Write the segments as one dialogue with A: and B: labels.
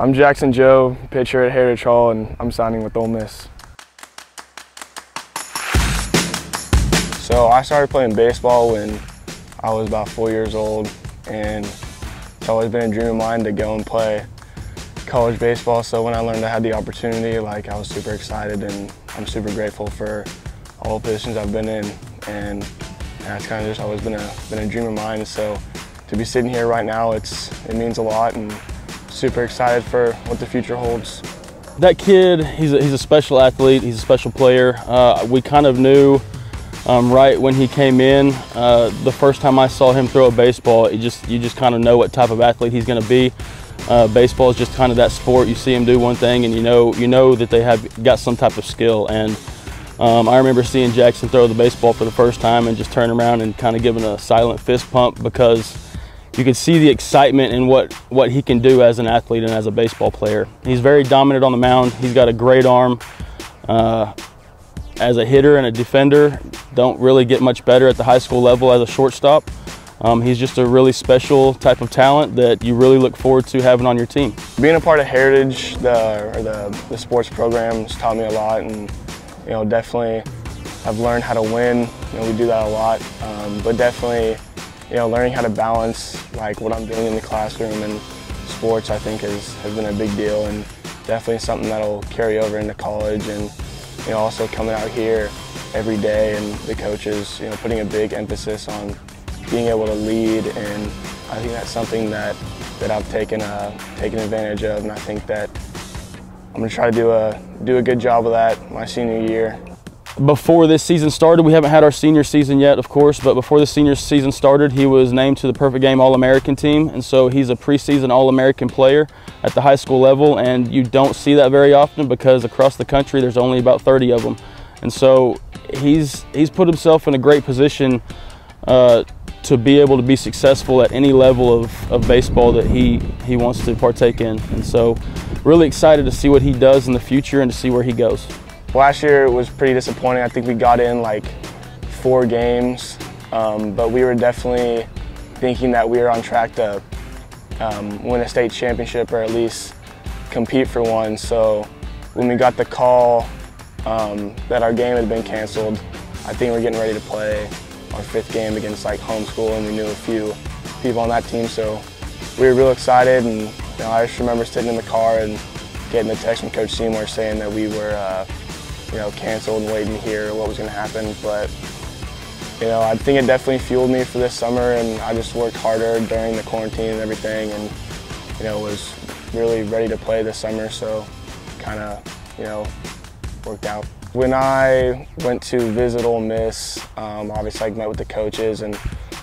A: I'm Jackson Jobe, pitcher at Heritage Hall, and I'm signing with Ole Miss. So I started playing baseball when I was about 4 years old, and it's always been a dream of mine to go and play college baseball. So when I learned I had the opportunity, I was super excited, and I'm super grateful for all the positions I've been in, and that's kind of just always been a dream of mine. So to be sitting here right now, it means a lot, and super excited for what the future holds.
B: That kid, he's a special athlete. He's a special player. We kind of knew right when he came in. The first time I saw him throw a baseball, you just kind of know what type of athlete he's going to be. Baseball is just kind of that sport. You see him do one thing, and you know that they have got some type of skill. And I remember seeing Jackson throw the baseball for the first time and just turn around and kind of giving a silent fist pump, because you can see the excitement in what he can do as an athlete and as a baseball player. He's very dominant on the mound. He's got a great arm. As a hitter and a defender, don't really get much better at the high school level as a shortstop. He's just a really special type of talent that you really look forward to having on your team.
A: Being a part of Heritage, the sports programs, taught me a lot, and definitely I've learned how to win. We do that a lot, but definitely learning how to balance what I'm doing in the classroom and sports, I think has been a big deal, and definitely something that'll carry over into college. And also coming out here every day, and the coaches putting a big emphasis on being able to lead, and I think that's something that I've taken advantage of, and I think that I'm going to try to do a good job of that my senior year.
B: Before this season started, we haven't had our senior season yet, of course, but before the senior season started, he was named to the Perfect Game All-American team, and so he's a preseason All-American player at the high school level, and you don't see that very often because across the country there's only about 30 of them. And so he's put himself in a great position to be able to be successful at any level of baseball that he wants to partake in. And so really excited to see what he does in the future and to see where he goes.
A: Last year it was pretty disappointing. I think we got in 4 games, but we were definitely thinking that we were on track to win a state championship, or at least compete for one. So when we got the call that our game had been canceled, I think we're getting ready to play our 5th game against home school, and we knew a few people on that team, so we were real excited. And I just remember sitting in the car and getting a text from Coach Seymour saying that we were canceled and waiting to hear what was going to happen. But I think it definitely fueled me for this summer, and I just worked harder during the quarantine and everything, and was really ready to play this summer, so kind of worked out. When I went to visit Ole Miss, obviously I met with the coaches and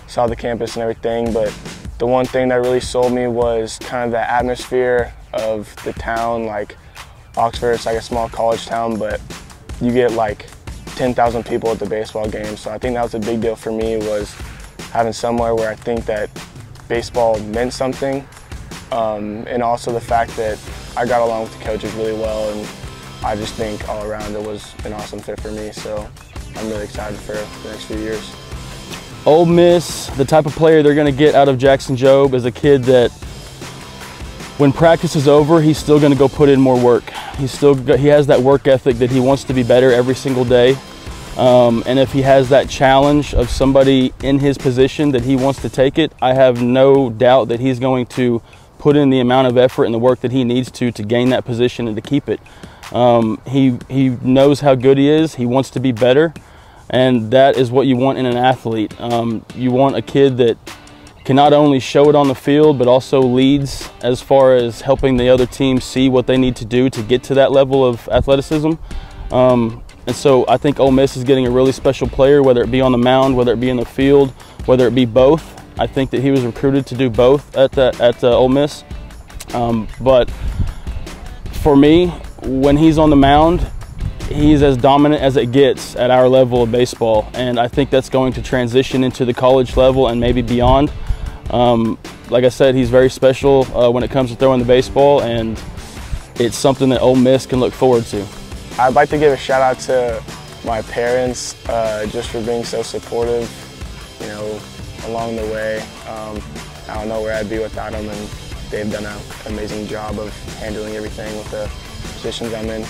A: saw the campus and everything, but the one thing that really sold me was kind of the atmosphere of the town. Oxford, it's a small college town, but you get 10,000 people at the baseball game. So I think that was a big deal for me, was having somewhere where I think that baseball meant something, and also the fact that I got along with the coaches really well, and I just think all around it was an awesome fit for me. So I'm really excited for the next few years.
B: Ole Miss, the type of player they're going to get out of Jackson Jobe is a kid that when practice is over, he's still going to go put in more work. He has that work ethic that he wants to be better every single day. And if he has that challenge of somebody in his position that he wants to take it, I have no doubt that he's going to put in the amount of effort and the work that he needs to gain that position and to keep it. He knows how good he is. He wants to be better, and that is what you want in an athlete. You want a kid that can not only show it on the field, but also leads as far as helping the other team see what they need to do to get to that level of athleticism. And so I think Ole Miss is getting a really special player, whether it be on the mound, whether it be in the field, whether it be both. I think that he was recruited to do both at Ole Miss. But for me, when he's on the mound, he's as dominant as it gets at our level of baseball, and I think that's going to transition into the college level and maybe beyond. Like I said, he's very special when it comes to throwing the baseball, and it's something that Ole Miss can look forward to.
A: I'd like to give a shout out to my parents just for being so supportive, along the way. I don't know where I'd be without them, and they've done an amazing job of handling everything with the positions I'm in.